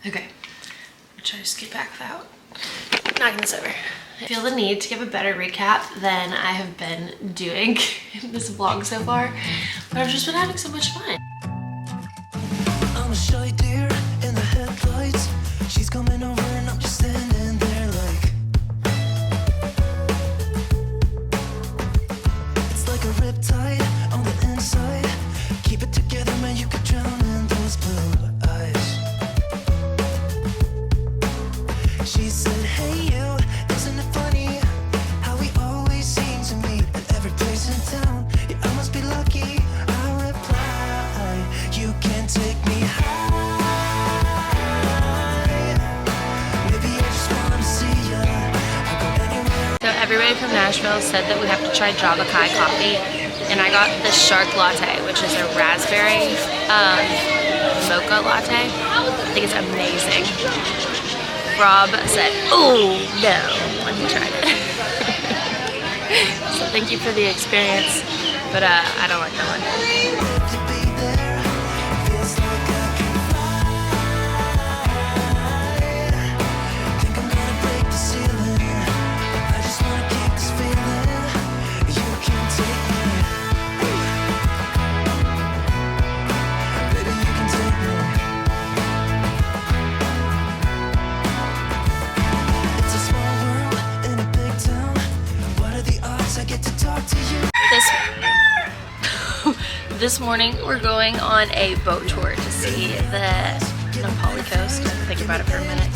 Okay, I'll try to skip back without knocking this over. I feel the need to give a better recap than I have been doing in this vlog so far, but I've just been having so much fun. I'm a shy deer in the headlights. She's coming over and I'm just standing there like it's like a riptide on the inside. Keep it together, man, you could drown in those blue eyes. She said, hey you, isn't it funny how we always seem to meet at every place in town? Yeah, I must be lucky. I reply, you can't take me high. Maybe I just wanna see ya. I go anywhere. So everybody from Nashville said that we have to try Java Kai coffee, and I got the shark latte, which is a raspberry mocha latte. I think it's amazing. Rob said, oh no, when he tried it. So thank you for the experience, but I don't like that one. This morning we're going on a boat tour to see the Nepali coast. Think about it for a minute.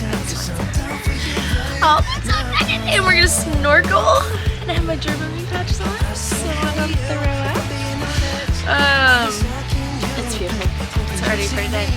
Oh, and we're gonna snorkel and I have my German patches on, so I'm gonna throw up. It's beautiful. It's already pretty day.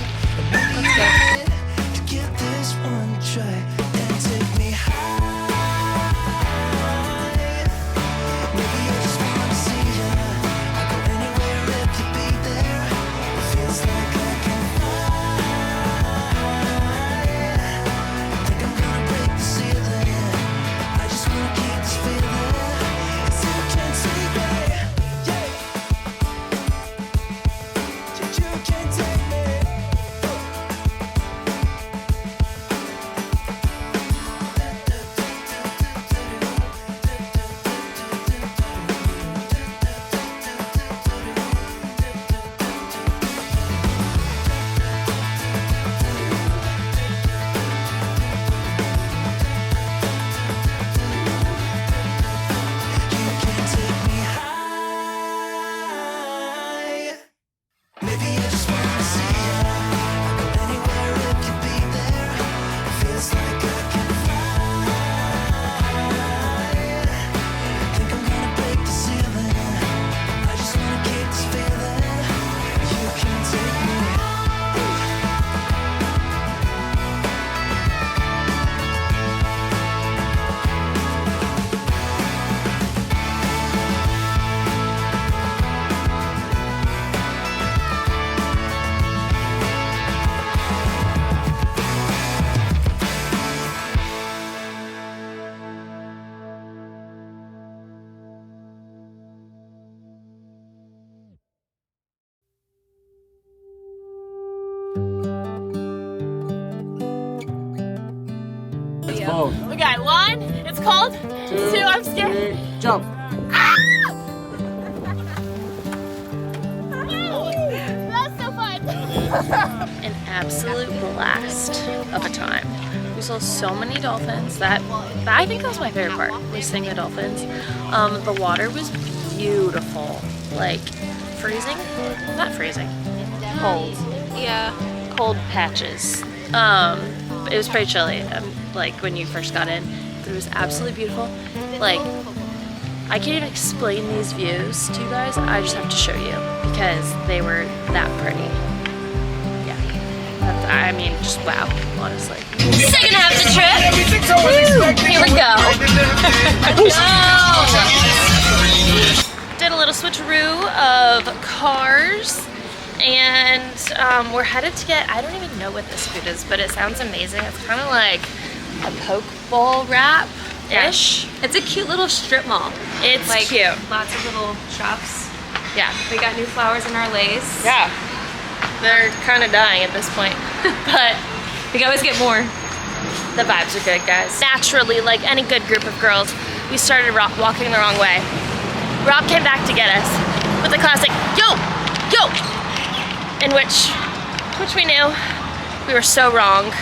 Let's go. We got one, it's cold. Two, I'm scared. Three, jump. That's so fun. An absolute blast of a time. We saw so many dolphins. I think that was my favorite part, was seeing the dolphins. The water was beautiful. Like freezing? Not freezing. Cold. Yeah. Cold patches. It was pretty chilly. Like when you first got in, but it was absolutely beautiful. Like, I can't even explain these views to you guys. I just have to show you because they were that pretty. Yeah, I mean, just wow, honestly. Second half of the trip. Woo, here we go. Did a little switcheroo of cars. And we're headed to get, I don't even know what this food is, but it sounds amazing. It's kind of like a poke bowl wrap-ish. Yeah. It's a cute little strip mall. It's like, cute. Lots of little shops. Yeah. We got new flowers in our lace. Yeah. They're kind of dying at this point. But We can always get more. The vibes are good, guys. Naturally, like any good group of girls, we started walking the wrong way. Rob came back to get us with the classic, yo, yo, in which we knew we were so wrong.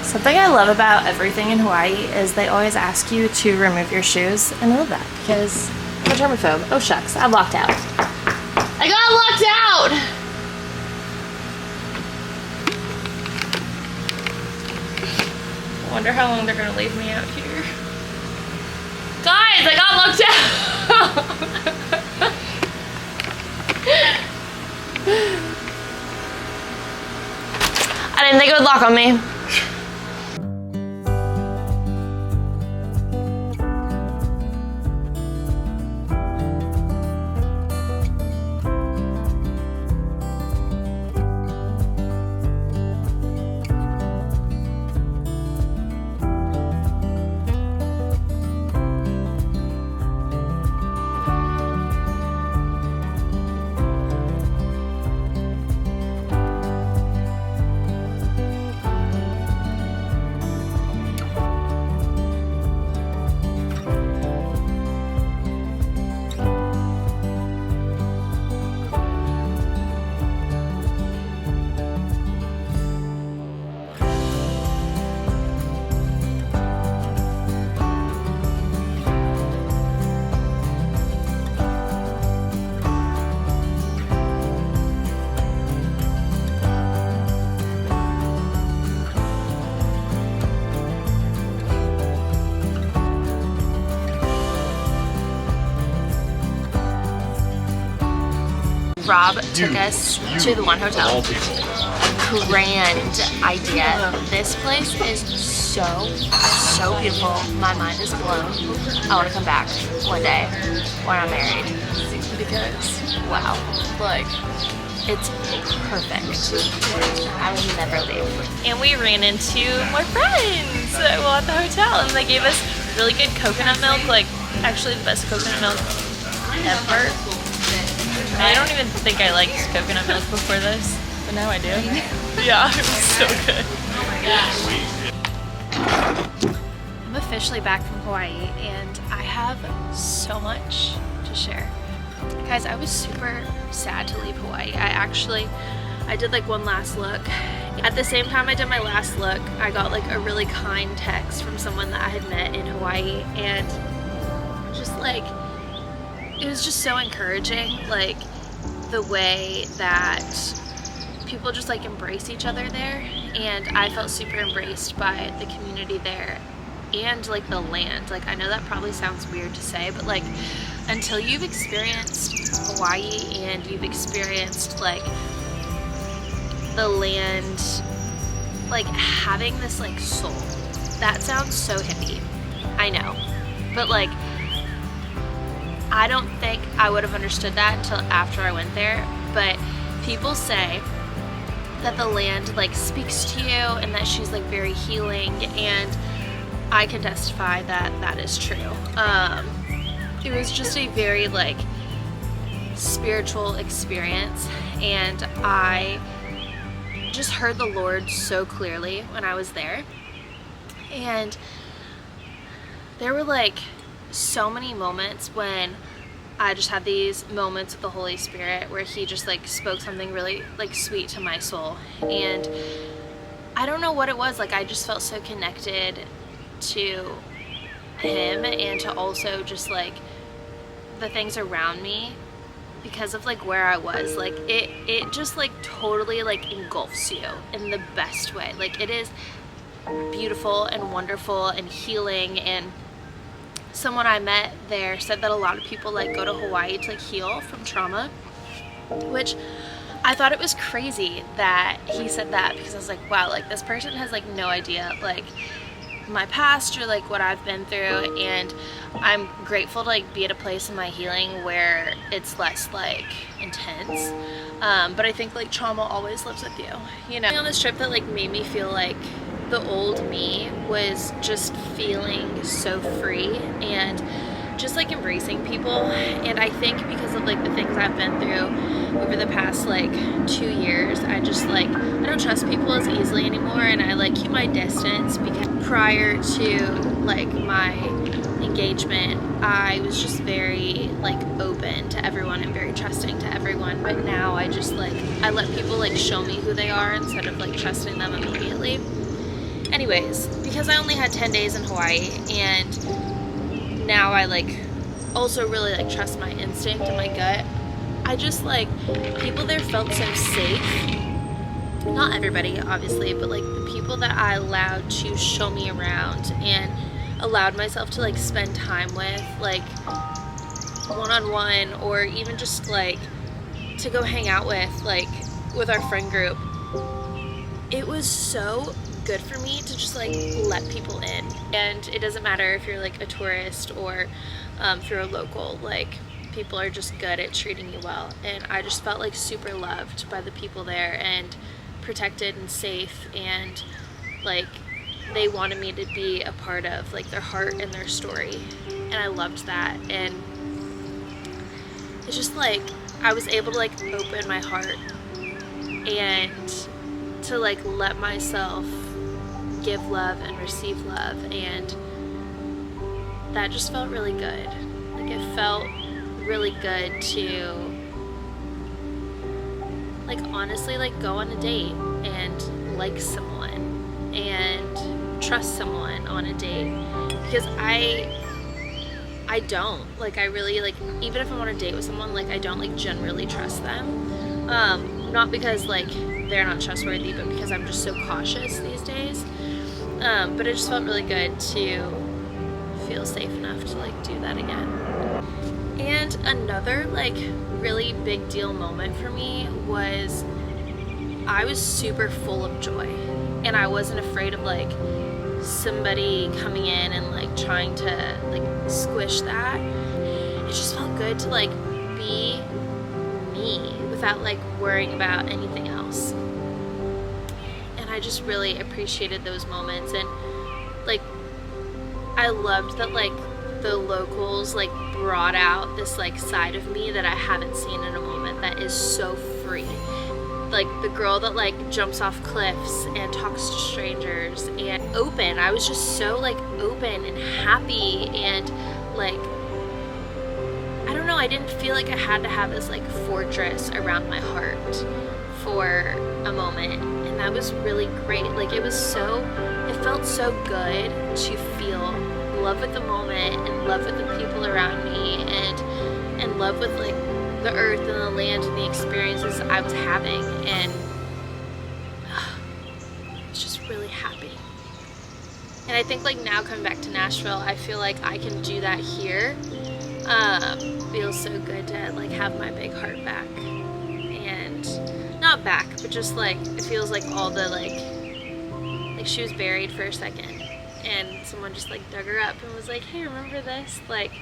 Something I love about everything in Hawaii is they always ask you to remove your shoes, and I love that because I'm a germaphobe. Oh shucks, I'm locked out. I got locked out! I wonder how long they're gonna leave me out here. Guys, I got locked out! I didn't think it would lock on me. Rob took us to the one hotel. Grand idea. This place is so beautiful. My mind is blown. I want to come back one day when I'm married because wow, like it's perfect. I will never leave. And we ran into more friends while at the hotel, and they gave us really good coconut milk, like actually the best coconut milk ever. I don't even think I liked coconut milk before this, but now I do. Yeah, it was so good. I'm officially back from Hawaii, and I have so much to share. Guys, I was super sad to leave Hawaii. I did like one last look. At the same time I did my last look, I got like a really kind text from someone that I had met in Hawaii, and just like, it was just so encouraging, like the way that people just like embrace each other there, and I felt super embraced by the community there and like the land. Like I know that probably sounds weird to say, but like until you've experienced Hawaii and you've experienced like the land, like having this like soul, that sounds so hippie, I know, but like I don't think I would have understood that until after I went there. But people say that the land like speaks to you and that she's like very healing, and I can testify that that is true. It was just a very like spiritual experience, and I just heard the Lord so clearly when I was there. And there were like so many moments when I just had these moments with the Holy Spirit where he just like spoke something really like sweet to my soul, and I don't know what it was, like I just felt so connected to him and to also just like the things around me because of like where I was. Like it just like totally like engulfs you in the best way. Like it is beautiful and wonderful and healing, and someone I met there said that a lot of people like go to Hawaii to like heal from trauma, which I thought it was crazy that he said that, because I was like, wow, like this person has like no idea like my past or like what I've been through, and I'm grateful to like be at a place in my healing where it's less like intense, but I think like trauma always lives with you, you know. On this trip that like made me feel like the old me was just feeling so free and just like embracing people. And I think because of like the things I've been through over the past like 2 years, I just like, I don't trust people as easily anymore, and I like keep my distance, because prior to like my engagement I was just very like open to everyone and very trusting to everyone, but now I just like, I let people like show me who they are instead of like trusting them immediately. Anyways, because I only had 10 days in Hawaii, and now I like also really like trust my instinct and my gut, I just like, people there felt so safe. Not everybody obviously, but like the people that I allowed to show me around and allowed myself to like spend time with, like one-on-one, or even just like to go hang out with, like with our friend group, it was so good for me to just like let people in. And it doesn't matter if you're like a tourist or if you're a local, like people are just good at treating you well, and I just felt like super loved by the people there and protected and safe, and like they wanted me to be a part of like their heart and their story, and I loved that. And it's just like I was able to like open my heart and to like let myself give love and receive love, and that just felt really good. Like it felt really good to like honestly like go on a date and like someone and trust someone on a date, because I don't like, I really like, even if I'm on a date with someone, like I don't like generally trust them, not because like they're not trustworthy, but because I'm just so cautious these days. But it just felt really good to feel safe enough to like do that again. And another like really big deal moment for me was I was super full of joy, and I wasn't afraid of like somebody coming in and like trying to like squish that. It just felt good to like be me without like worrying about anything else. And I just really appreciated those moments, and like I loved that like the locals like brought out this like side of me that I haven't seen in a moment, that is so free. Like the girl that like jumps off cliffs and talks to strangers and open. I was just so like open and happy, and like I don't know, I didn't feel like I had to have this like fortress around my heart for a moment, and that was really great. Like it felt so good to feel love with the moment and love with the people around me, and love with like the earth and the land and the experiences I was having, and I was just really happy. And I think like now coming back to Nashville, I feel like I can do that here. Feels so good to like have my big heart back, and not back, but just like it feels like all the like she was buried for a second, and someone just like dug her up and was like, hey, remember this? Like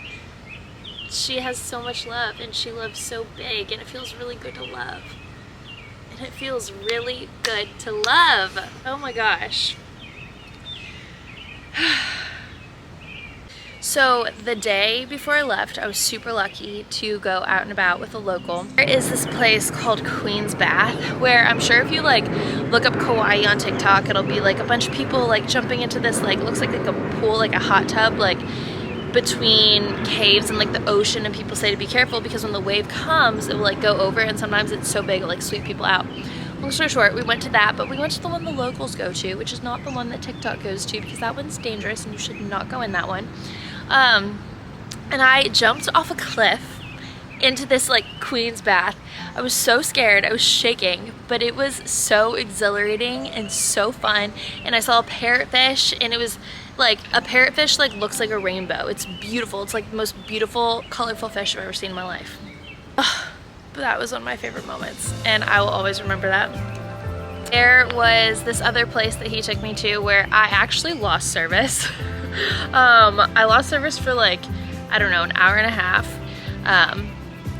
she has so much love, and she loves so big, and it feels really good to love. And it feels really good to love. Oh my gosh. So the day before I left, I was super lucky to go out and about with a local. There is this place called Queen's Bath, where I'm sure if you like look up Kauai on TikTok, it'll be like a bunch of people like jumping into this like, looks like a pool, like a hot tub, like between caves and like the ocean, and people say to be careful because when the wave comes it will like go over, and sometimes it's so big it'll like sweep people out. Long story short, we went to that, but we went to the one the locals go to, which is not the one that TikTok goes to, because that one's dangerous and you should not go in that one. And I jumped off a cliff into this like Queen's Bath. I was so scared, I was shaking, but it was so exhilarating and so fun. And I saw a parrotfish, and it was Like a parrotfish like looks like a rainbow. It's beautiful. It's like the most beautiful, colorful fish I've ever seen in my life. Ugh, but that was one of my favorite moments, and I will always remember that. There was this other place that he took me to where I actually lost service. I lost service for like, I don't know, an hour and a half.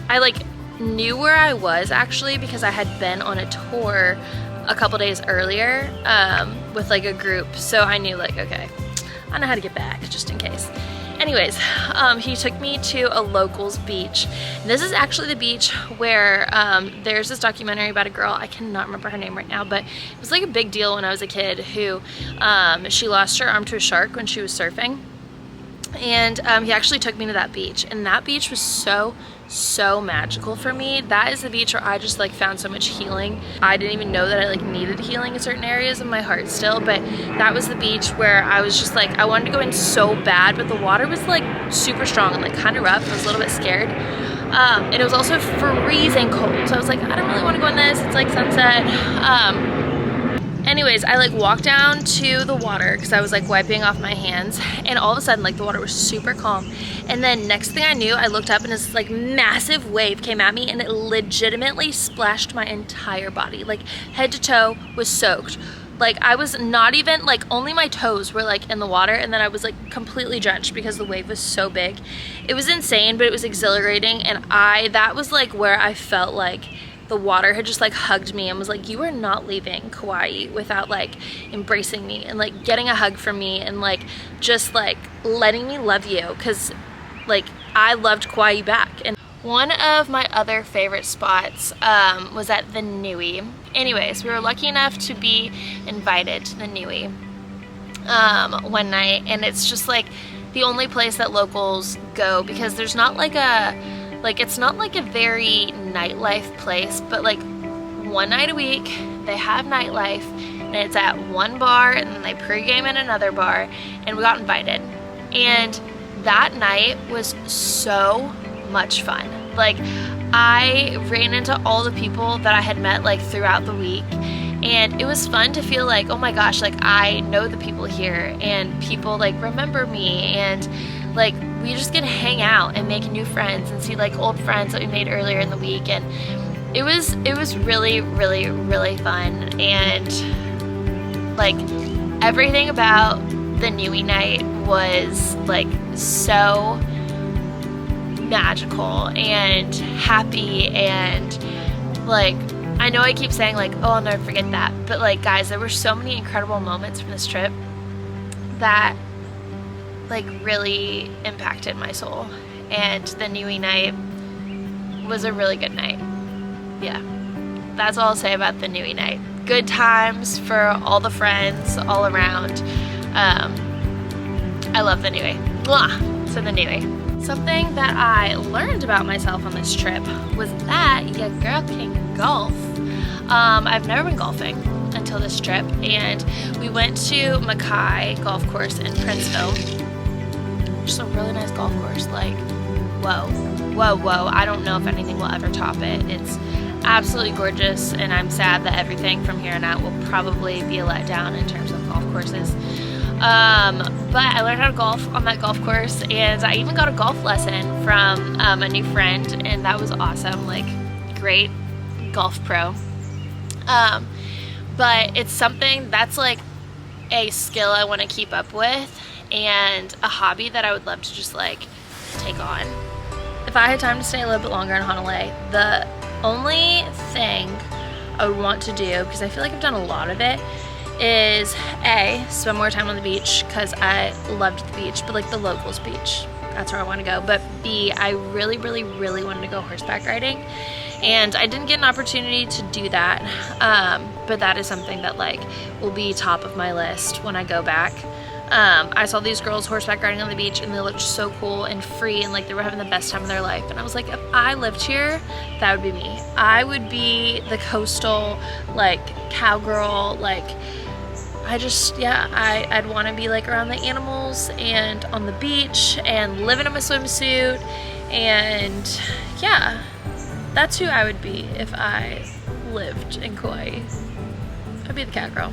I like knew where I was actually because I had been on a tour a couple days earlier with like a group, so I knew like, okay, I know how to get back just in case. Anyways, he took me to a locals beach. And this is actually the beach where there's this documentary about a girl, I cannot remember her name right now, but it was like a big deal when I was a kid, who she lost her arm to a shark when she was surfing. And he actually took me to that beach, and that beach was so magical for me. That is the beach where I just like found so much healing. I didn't even know that I like needed healing in certain areas of my heart still, but that was the beach where I was just like, I wanted to go in so bad, but the water was like super strong and like kind of rough. I was a little bit scared. And it was also freezing cold, so I was like, I don't really want to go in this. It's like sunset. Anyways, I like walked down to the water because I was like wiping off my hands, and all of a sudden like the water was super calm, and then next thing I knew, I looked up and this like massive wave came at me, and it legitimately splashed my entire body, like head to toe was soaked. Like I was not even, like only my toes were like in the water, and then I was like completely drenched because the wave was so big. It was insane, but it was exhilarating, and that was like where I felt like the water had just like hugged me and was like, you are not leaving Kauai without like embracing me and like getting a hug from me and like just like letting me love you, because like I loved Kauai back. And one of my other favorite spots was at the Nui. Anyways, we were lucky enough to be invited to the Nui one night, and it's just like the only place that locals go because there's not like it's not like a very nightlife place, but like one night a week they have nightlife, and it's at one bar, and then they pregame in another bar, and we got invited. And that night was so much fun. Like I ran into all the people that I had met like throughout the week, and it was fun to feel like, oh my gosh, like I know the people here, and people like remember me, and like we just get to hang out and make new friends and see like old friends that we made earlier in the week. And it was really fun, and like everything about the Nui night was like so magical and happy, and like I know I keep saying like, oh, I'll never forget that, but like guys, there were so many incredible moments from this trip that like really impacted my soul, and the Nui night was a really good night. Yeah, that's all I'll say about the Nui night. Good times for all the friends all around. I love the Nui. Mwah! So the Nui. Something that I learned about myself on this trip was that your girl can golf. I've never been golfing until this trip, and we went to Mackay Golf Course in Princeville. Just a really nice golf course. Like, whoa. I don't know if anything will ever top it. It's absolutely gorgeous, and I'm sad that everything from here on out will probably be a letdown in terms of golf courses. But I learned how to golf on that golf course, and I even got a golf lesson from a new friend, and that was awesome. Like, great golf pro. But it's something that's like a skill I want to keep up with, and a hobby that I would love to just like take on. If I had time to stay a little bit longer in Hanalei, the only thing I would want to do, because I feel like I've done a lot of it, is A, spend more time on the beach, because I loved the beach, but like the locals beach, that's where I want to go. But B, I really wanted to go horseback riding, and I didn't get an opportunity to do that, but that is something that like will be top of my list when I go back. I saw these girls horseback riding on the beach, and they looked so cool and free, and like they were having the best time of their life. And I was like, if I lived here, that would be me. I would be the coastal like cowgirl. Like I'd want to be like around the animals and on the beach and living in my swimsuit, and yeah, that's who I would be if I lived in Kauai. I'd be the cowgirl.